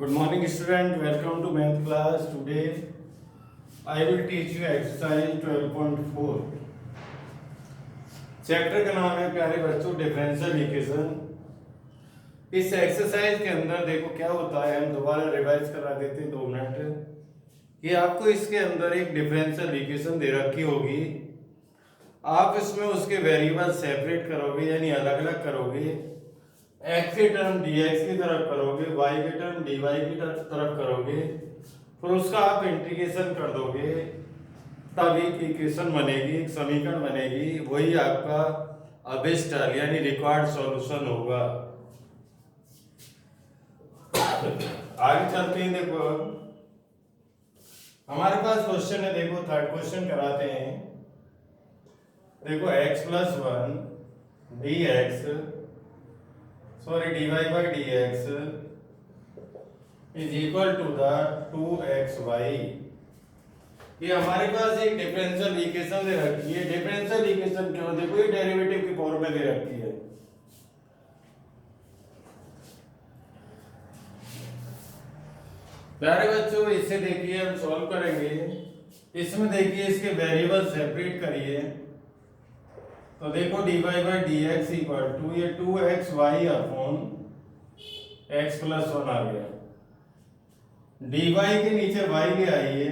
Good morning student, welcome to math class. Today I will teach you exercise 12.4. Chapter का नाम है प्यारे बच्चों डिफरेंशियल इक्वेशन। इस एक्सरसाइज के अंदर देखो क्या होता है, हम दोबारा रिवाइज करा देते हैं 2 मिनट कि आपको इसके अंदर एक डिफरेंशियल इक्वेशन दे रखी होगी। आप इसमें उसके वेरिएबल सेपरेट करोगे यानी अलग अलग करोगे। x की टर्म dx की तरफ करोगे, y की टर्म dy की तरफ करोगे, फिर उसका आप इंटीग्रेशन कर दोगे, तब एक इक्वेशन बनेगी, एक समीकरण बनेगी। वही आपका अभिष्ट हल यानी रिक्वायर्ड सॉल्यूशन होगा। आगे चलते हैं। देखो हमारे पास क्वेश्चन है, देखो थर्ड क्वेश्चन कराते हैं। देखो x + 1 dx dy by dx is equal to the 2xy। ये हमारे पास एक डिफरेंशियल इक्वेशन दे रखी है। डिफरेंशियल इक्वेशन क्यों? देखो ये डेरिवेटिव की फॉर्म में दे रखी है। प्यारे बच्चों इसे देखिए, हम सॉल्व करेंगे। इसमें देखिए इसके वेरिएबल सेपरेट करिए तो देखो dy by dx equal to ये 2xy अपॉन x + 1 आ गया। dy के नीचे y ले आइए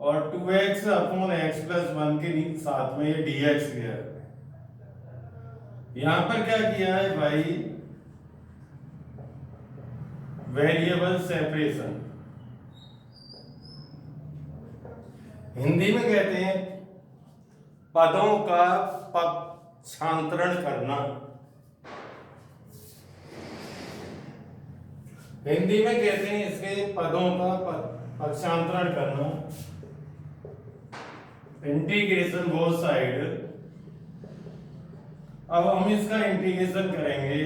और 2x अपॉन x + 1 के नीचे साथ में ये dx गया। यहां पर क्या किया है भाई? Variable separation. हिंदी में कहते हैं पदों का पक्षांतरण करना। हिंदी में कहते हैं इसके पदों का पक्षांतरण करना। Integration both side. अब हम इसका इंटीग्रेशन करेंगे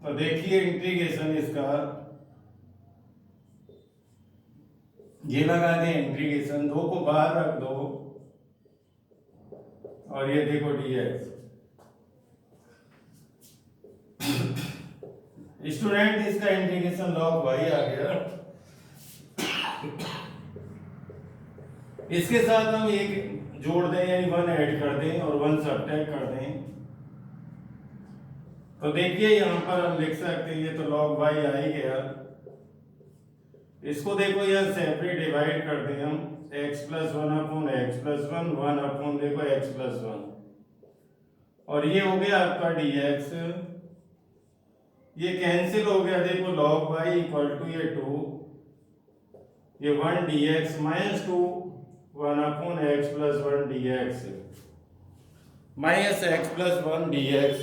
तो देखिए इंटीग्रेशन इसका ये लगा दें, इंटीग्रेशन 2 को बाहर रख दो और ये देखो dx। स्टूडेंट इसका इंटीग्रेशन log y आ गया। इसके साथ हम एक जोड़ दें यानी 1 ऐड कर दें और 1 सब्ट्रैक्ट कर दें तो देखिए यहां पर हम लिख सकते हैं ये तो log y आ ही गया। इसको देखो यह सेपरेट डिवाइड कर दें हम, x + 1 अपॉन x + 1 1 अपॉन देखो x + 1 और ये हो गया आपका dx। ये कैंसिल हो गया, देखो log y इक्वल टू ये 2 ये 1 dx minus 2 1 upon x + 1 dx minus x + 1 dx।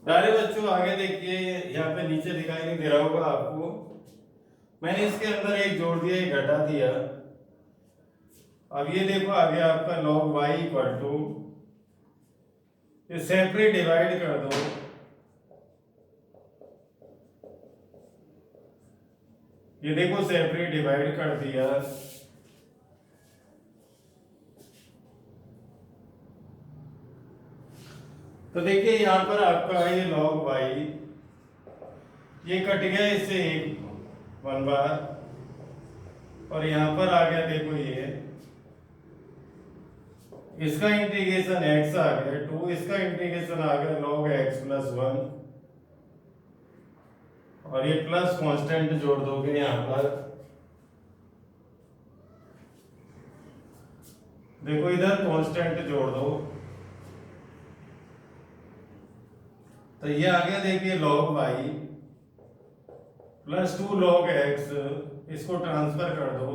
प्यारे बच्चों आगे देखिए, यहाँ पे नीचे दिखाई नहीं दे रहा होगा आपको, मैंने इसके अंदर एक जोड़ दिया एक घटा दिया। अब ये देखो आगे आपका log y इक्वल टू ये सेपरेट डिवाइड कर दो, ये देखो सेपरेट डिवाइड कर दिया तो देखिए यहां पर आपका ये log y ये कट गया, इससे 1 बार और यहां पर आ गया देखो ये इसका इंटीग्रेशन x आ गया 2, इसका इंटीग्रेशन आ गया log x + 1 और ये प्लस कांस्टेंट जोड़ दोगे यहां पर। देखो इधर कांस्टेंट जोड़ दो तो ये आ गया देखिए log y + 2 log x, इसको ट्रांसफर कर दो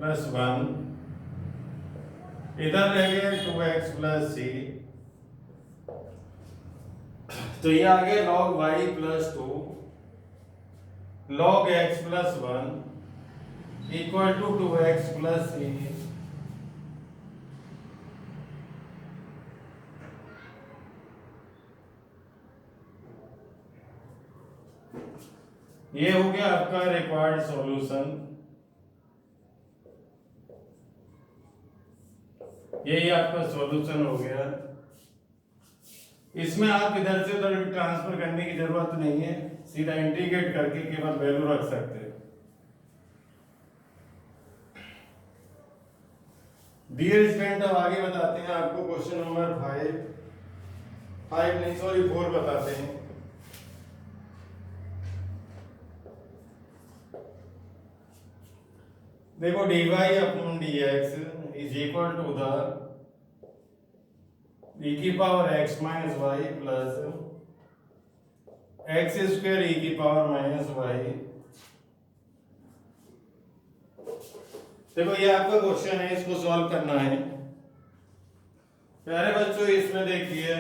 +1 इधर रह गया 2x + c तो ये आ गया log y + 2 log x + 1 equal to 2x + c। ये हो गया आपका रिक्वायर्ड सॉल्यूशन। यही आपका सॉल्यूशन हो गया। इसमें आप इधर से उधर ट्रांसफर करने की जरूरत नहीं है, सीधा इंटीग्रेट करके केवल वैल्यू रख सकते हैं। डियर स्टूडेंट, अब आगे बताते हैं आपको क्वेश्चन नंबर 4 बताते हैं। देखो dy upon dx is equal to the e की power x minus y plus x square e की पावर माइनस वाई। देखो ये आपका क्वेश्चन है, इसको सॉल्व करना है। प्यारे बच्चों, इसमें देखिए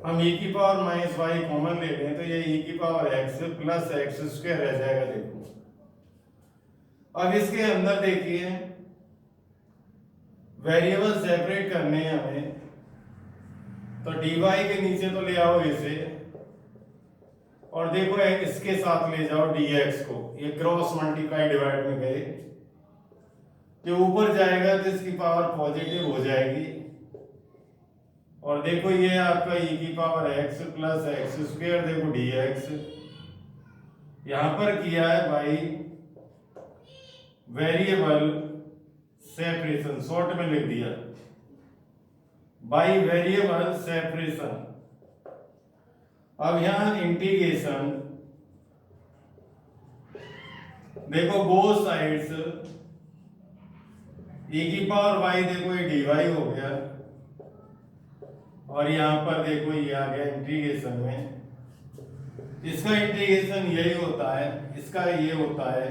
हम e की पावर माइनस वाई कॉमन ले लें तो ये e की power x plus x square रह जाएगा। देखो अब इसके अंदर देखिए वेरिएबल सेपरेट करने हैं हमें, तो dy के नीचे तो ले आओ इसे, और देखो इसके साथ ले जाओ dx को। ये क्रॉस मल्टीप्लाई डिवाइड में गए, जो ऊपर जाएगा तो इसकी पावर पॉजिटिव हो जाएगी। और देखो ये आपका e की power x plus x square, देखो dx यहां पर किया है भाई वेरिएबल सेपरेशन, शॉर्ट में लिख दिया बाई वेरिएबल सेपरेशन। अब यहां इंटीग्रेशन देखो बोथ साइड्स e की पावर y, देखो ये dy हो गया, और यहां पर देखो ये आ गया इंटीग्रेशन में। इसका इंटीग्रेशन यही होता है, इसका ये होता है,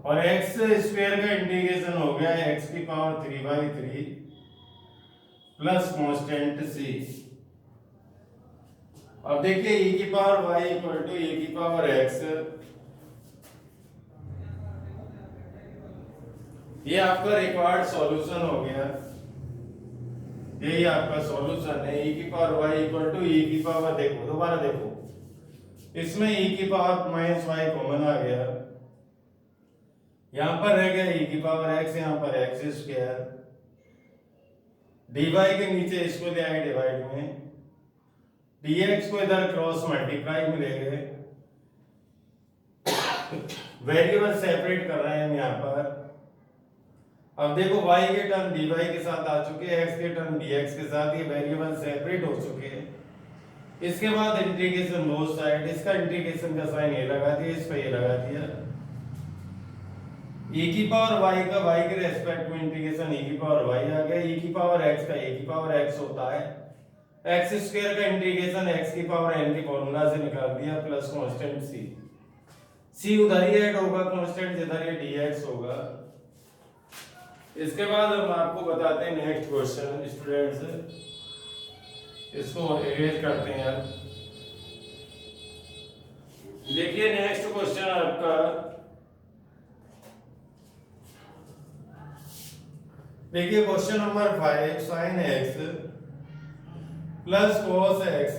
और एक्स स्क्वायर का इंटीग्रेशन हो गया एक्स की पावर 3/3 प्लस कांस्टेंट सी। अब देखिए e की power y equal to e की पावर x, ये आपका रिक्वायर्ड सॉल्यूशन हो गया। यही आपका सॉल्यूशन है, e की power y equal to e की पावर, देखो दोबारा देखो, इसमें e की पावर माइनस y कॉमन आ गया, यहां पर रह गया e की पावर x, यहां पर एक्स स्क्वायर, dy के नीचे इसको ले आए डिवाइड में, dx को इधर क्रॉस मल्टीप्लाई में ले गए, वेरिएबल सेपरेट कर रहे हैं हम यहां पर। अब देखो y के टर्म dy के साथ आ चुके हैं, x के टर्म dx के साथ, ये वेरिएबल सेपरेट हो चुके हैं। इसके बाद इंटीग्रेशन बोथ साइड, इसका इंटीग्रेशन का साइन ये लगा दिया, इसका ये लगा दिया। e की पावर y का y के रेस्पेक्ट में इंटीग्रेशन e की पावर y आ गया, e की पावर x का e की पावर x होता है, एक्स स्क्वायर का इंटीग्रेशन x की पावर n के फॉर्मूला से निकाल दिया प्लस कांस्टेंट c। c उधर ही ऐड होगा, कांस्टेंट जिधर ये dx होगा। इसके बाद हम आपको बताते हैं नेक्स्ट क्वेश्चन स्टूडेंट्स, इसको इरेज करते हैं यार। देखिए नेक्स्ट क्वेश्चन आपका, देखिए question number 5, sine x plus cos x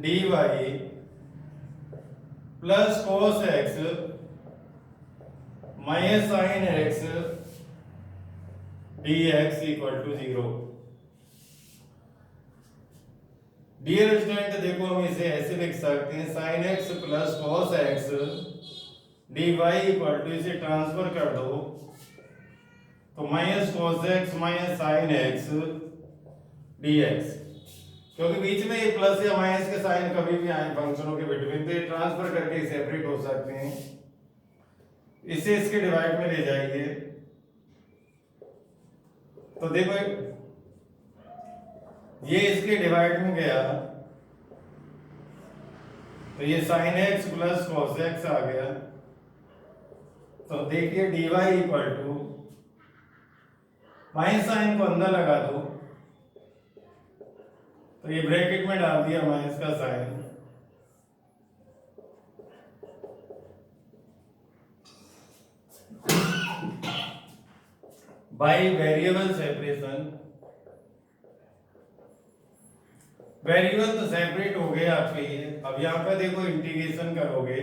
dy plus cos x minus sine x dx equal to 0। Dear student, देखो हम इसे ऐसे लिख सकते हैं, sine x plus cos x dy equal to, इसे ट्रांसफर कर दो तो minus cos x minus sine x dx, क्योंकि बीच में ये प्लस या माइनस के साइन कभी भी आए फंक्शनों के बिटवीन, तो ये ट्रांसफर करके सेपरेट हो सकते हैं। इसे इसके डिवाइड में ले जाइए, तो देखो ये इसके डिवाइड में गया, तो ये sine x plus cos x आ गया। तो देखिए dy equal to, minus sine को अंदर लगा दो, तो ये ब्रैकेट में डाल दिया माइनस का sign, by variable separation. Variable तो सेपरेट हो गए आपके ये। अब यहाँ पे देखो इंटीग्रेशन करोगे,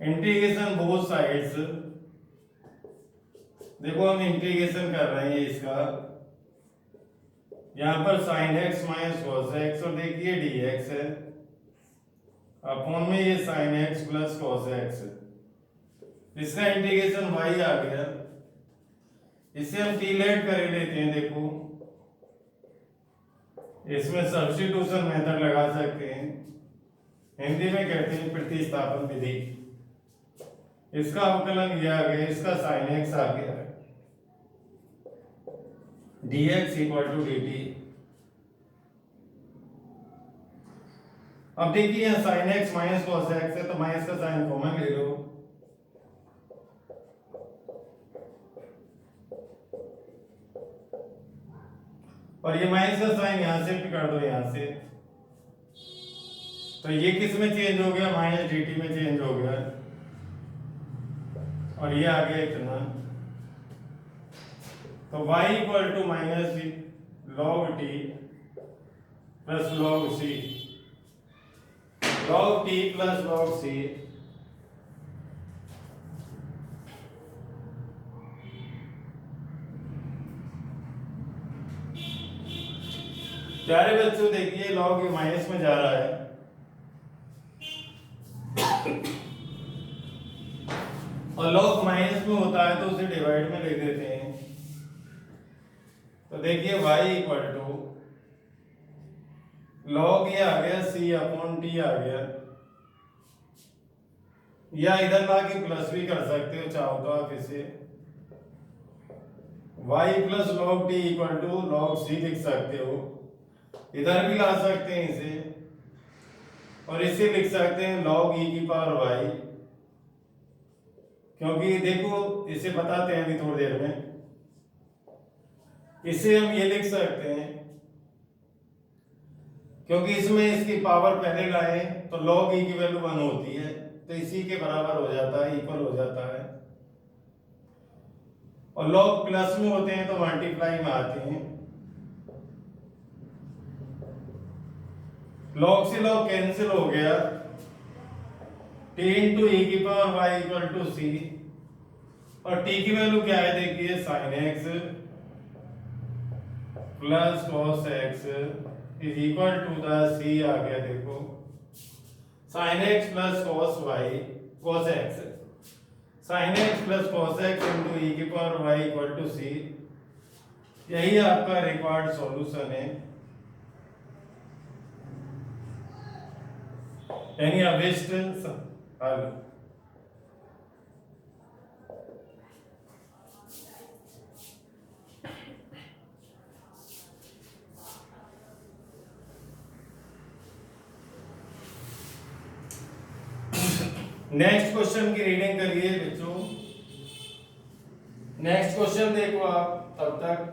इंटीग्रेशन बोथ साइड्स। देखो हम इंटीग्रेशन कर रहे हैं इसका, यहाँ पर sine x minus cos x और देखिए डी एक्स है, अपॉन में ये sine x plus cos x, इसका इंटीग्रेशन वाई आ गया। इसे हम टी लेट कर लेते हैं। देखो इसमें सब्स्टिट्यूशन मेथड लगा सकते हैं, हिंदी में कहते हैं प्रतिस्थापन विधि। इसका अवकलन ये आ गया, इसका साइन एक्स आ गया, dx इक्वल टू dt। अब देखिए यहाँ sine x minus cos x है, तो माइनस का साइन कॉमन ले लो, और ये माइनस का साइन यहां से कर दो यहां से, तो ये किस में चेंज हो गया, माइनस dt में चेंज हो गया, और ये आ गया इतना। तो y equal to minus log t plus log c, log t plus log c। प्यारे बच्चों देखिए log माइनस में जा रहा है, और log माइनस में होता है तो उसे डिवाइड में लिख देते हैं। तो देखिए y इक्वल टू log ये आ गया c अपॉन t आ गया, या इधर ला के प्लस भी कर सकते हो चाहो तो आप इसे, y plus log t equal to log c लिख सकते हो, इधर भी ला सकते हैं इसे, और इसे लिख सकते हैं log e की पावर y, क्योंकि देखो इसे बताते हैं अभी थोड़ी देर में। इसे हम ये लिख सकते हैं क्योंकि इसमें इसकी पावर पहले लाए तो log e की वैल्यू 1 होती है, तो इसी के बराबर हो जाता है, इक्वल हो जाता है, और log प्लस में होते हैं तो मल्टीप्लाई में आते हैं। log से log कैंसिल हो गया, t इंटू e की power y equal to c, और t की वैल्यू क्या है देखिए sin x plus cos x is equal to the c आ गया। देखो sin x plus cos y cos x, sin x plus cos x into e की power y equal to c, यही आपका रिक्वायर्ड सॉल्यूशन है, यानी अभिष्ट हल। नेक्स्ट क्वेश्चन की रीडिंग करिए बच्चों। नेक्स्ट क्वेश्चन देखो आप तब तक।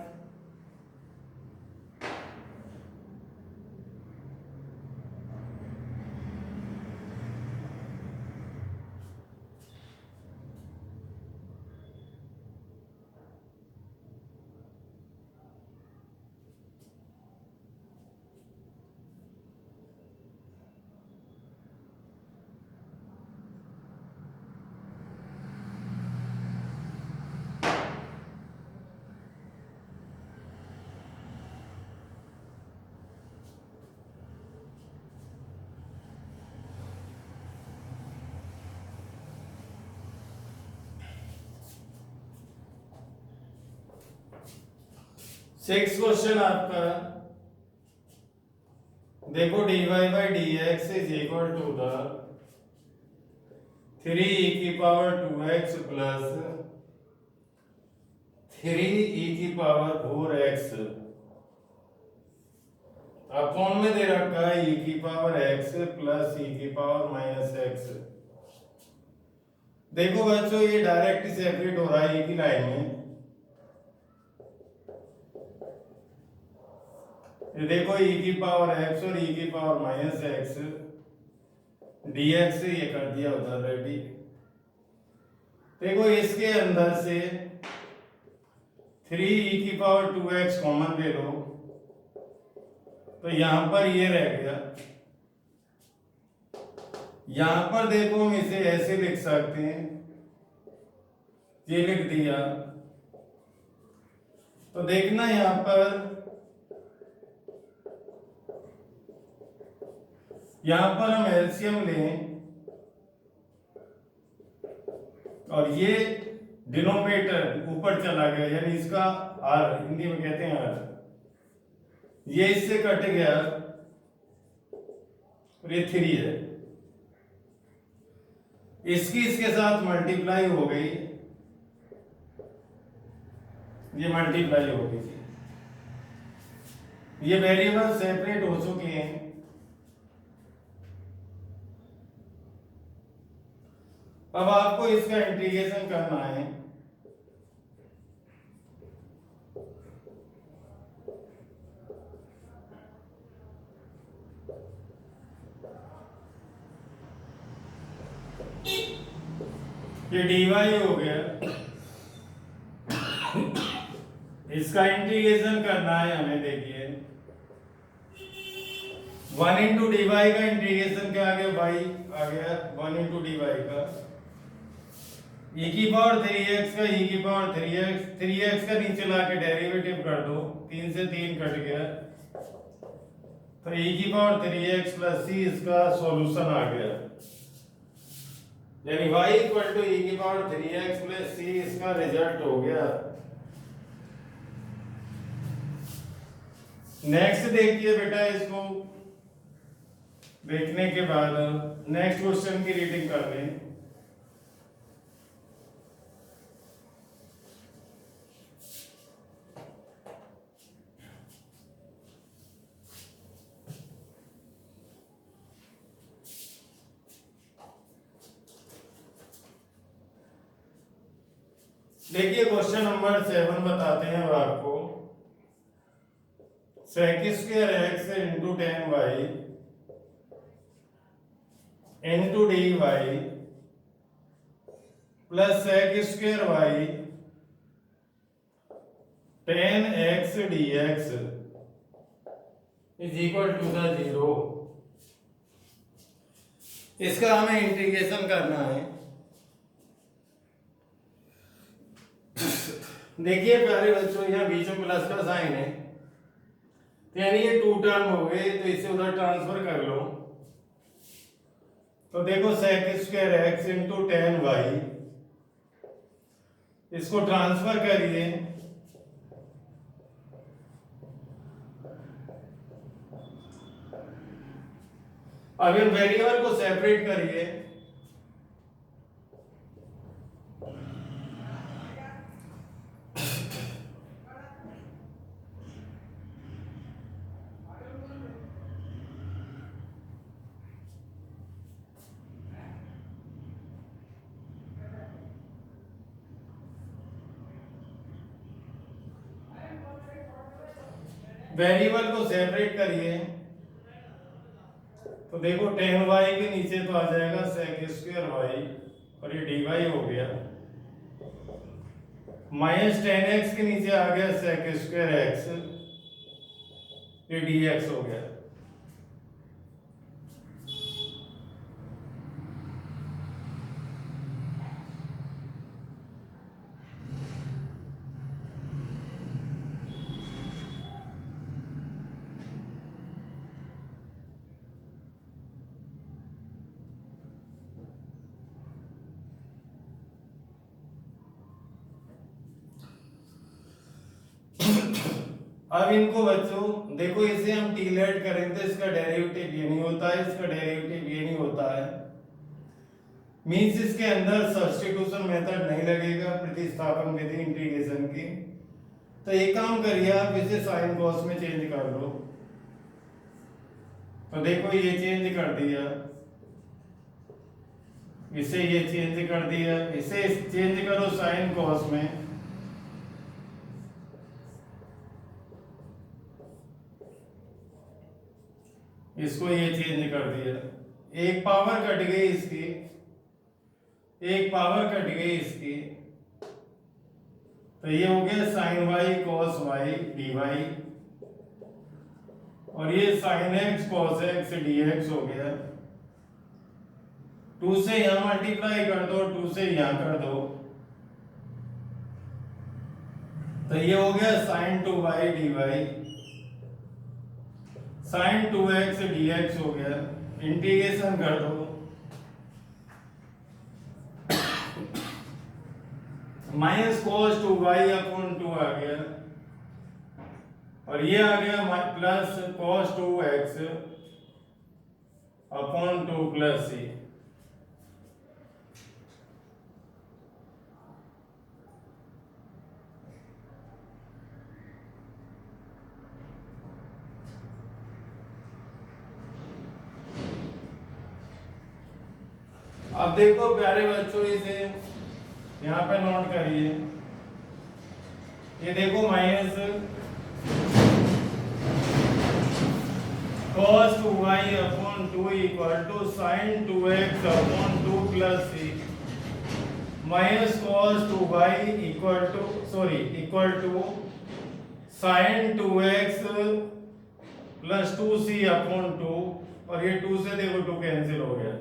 सिक्स क्वेश्चन आपका देखो, dy by d x is equal to the 3e की पावर 2x प्लस 3e की पावर 4x अपॉन में दे रखा है e की पावर x प्लस e की पावर माइनस x। देखो बच्चों ये डायरेक्ट सेपरेट हो रहा है e की लाइन में, ये देखो e की पावर x और e की पावर माइनस x, dx ये कर दिया उधर रेडी। देखो इसके अंदर से 3e⁴ कॉमन ले लो, तो यहां पर ये रह गया। यहां पर देखो हम इसे ऐसे लिख सकते हैं, ये लिख दिया। तो देखना यहां पर, हम एलसीएम लें और ये डिनोमिनेटर ऊपर चला गया, यानी इसका आर, हिंदी में कहते हैं आर, ये इससे कट गया और ये 3 है, इसकी इसके साथ मल्टीप्लाई हो गई, ये मल्टीप्लाई हो गई, ये वेरिएबल सेपरेट हो चुके हैं। अब आपको इसका इंटीग्रेशन करना है। ये डीवाई हो गया, इसका इंटीग्रेशन करना है हमें। देखिए 1 इंटू डीवाई का इंटीग्रेशन क्या आ गया भाई, आ गया 1 इंटू डीवाई का e⁴3x का e⁴3x, 3x का नीचे लाके डेरिवेटिव कर दो, 3 से 3 कट गया, तो e⁴3x प्लस c इसका सॉल्यूशन आ गया, यानी y equal to e⁴3x plus c इसका रिजल्ट हो गया। नेक्स्ट देखिए बेटा, इसको देखने के बाद नेक्स्ट क्वेश्चन की रीडिंग कर लें। देखिए क्वेश्चन नंबर 7 बताते हैं अब आपको, sec² x into 10y into dy plus sec² y 10x dx is equal to the 0। इसका हमें इंटीग्रेशन करना है। देखिए प्यारे बच्चों, यहाँ बीच में प्लस का साइन है, तो यानी ये 2 टर्म हो गए, तो इसे उधर ट्रांसफर कर लो। तो देखो sec² x इंटू 10y, इसको ट्रांसफर करिए, अब इन वेरिएबल को सेपरेट करिए। वेरिएबल को सेपरेट करिए, तो देखो 10y के नीचे तो आ जाएगा sec² और ये dy हो गया, माइनस 10x के नीचे आ गया sec²x, ये dx हो गया। अब इनको बच्चों देखो, इसे हम t लेट करें तो इसका डेरिवेटिव ये नहीं होता है, इसका डेरिवेटिव ये नहीं होता है, मींस इसके अंदर सब्स्टिट्यूशन मेथड नहीं लगेगा, प्रतिस्थापन विधि इंटीग्रेशन की। तो एक काम करिए, आप इसे साइन कॉस में चेंज कर लो। तो देखो ये चेंज कर दिया, इसे ये चेंज कर दिया, इसे चेंज करो साइन कॉस में, इसको ये चेंज कर दिया, एक पावर कट गई इसकी, एक पावर कट गई इसकी, तो ये हो गया sine Y cos Y D y, और ये sine x cos x D x हो गया। 2 से यहां मल्टीप्लाई कर दो, 2 से यहां कर दो, तो ये हो गया sign 2y dy, sign 2x dx हो गया। इंटीग्रेशन कर दो, माइनस कॉस 2y अपॉन 2 आ गया, और ये आ गया plus cos 2x upon 2 plus c। अब देखो प्यारे बच्चों, इसे यहाँ पे नोट करिए, ये देखो minus cos 2y upon 2 equal to sine 2x upon 2 plus c, minus cos 2y equal to sine 2x plus 2c upon 2, और ये 2 से देखो 2 कैंसिल हो गया,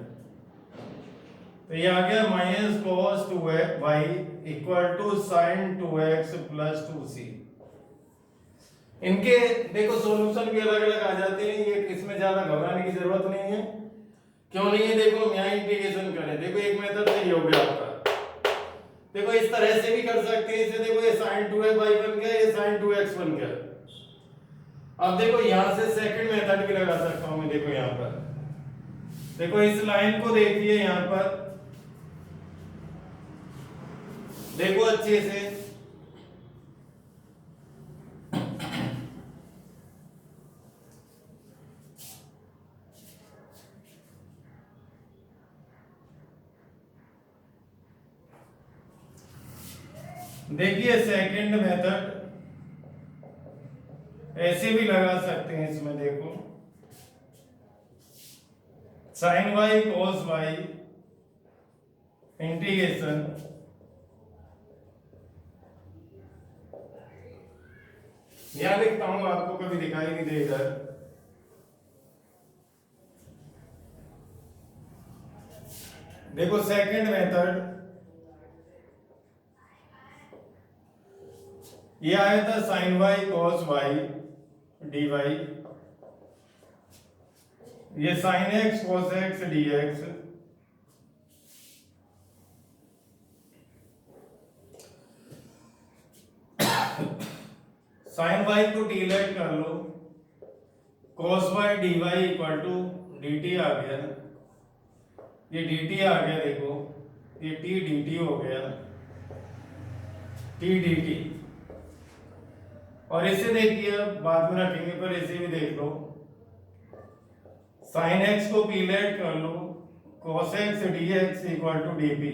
तो ये आ गया minus cos 2y equal to sine 2x plus 2c। इनके देखो सॉल्यूशन भी अलग अलग आ जाते हैं, ये इसमें ज्यादा घबराने की जरूरत नहीं है। क्यों नहीं है? देखो हम यहाँ इंटीग्रेशन करें, देखो एक मेथड सही हो गया आपका। देखो इस तरह से भी कर सकते हैं, इसे देखो ये साइन 2y बन गया, ये साइन 2x बन गया। अब देखो यहाँ से सेकंड मेथड भी लगा सकता हूँ मैं, देखो यहाँ पर देखो इस लाइन को देखिए, यहाँ पर देखो अच्छे से, देखिए सेकंड मेथड ऐसे भी लगा सकते हैं। इसमें देखो sine Y cos y integration, यहां लिखता हूं, आपको कभी दिखाई नहीं देगा। देखो सेकंड मेथड ये आया था sine Y cos Y D Y, ये sine x cos x D X, sine Y को टी लेट कर लो, cos Y D Y equal to D T आ गया, ये डी टी आ गया, देखो ये टी डी टी हो गया, टी डी टी। और इसे देखिए बाद में रखेंगे, पर इसे भी देख लो, साइन एक्स को पी लेट कर लो, cos x D x equal to d p.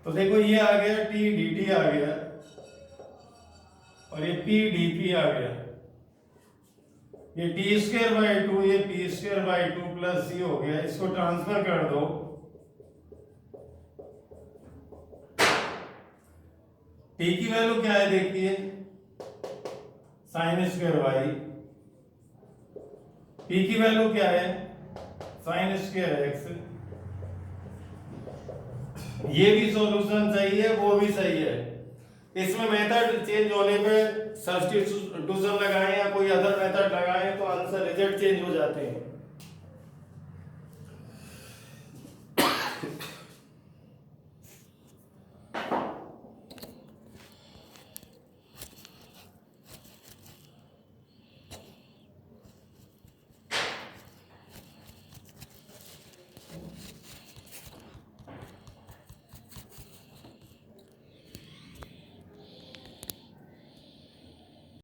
तो देखो ये आ गया टी डी टी आ गया, और ये पी डी पी आ गया, ये टी स्क्वायर बाई 2, ये पी स्क्वायर बाई 2 प्लस सी हो गया। इसको ट्रांसफर कर दो, टी की वैल्यू क्या है देखिए, साइन स्क्वायर वाई, पी की वैल्यू क्या है, साइन स्क्वायर एक्स। ये भी सॉल्यूशन सही है, वो भी सही है। इसमें मेथड चेंज होने पे सब्स्टिट्यूशन लगाएं या कोई अदर मेथड लगाएं तो आंसर रिजल्ट चेंज हो जाते हैं।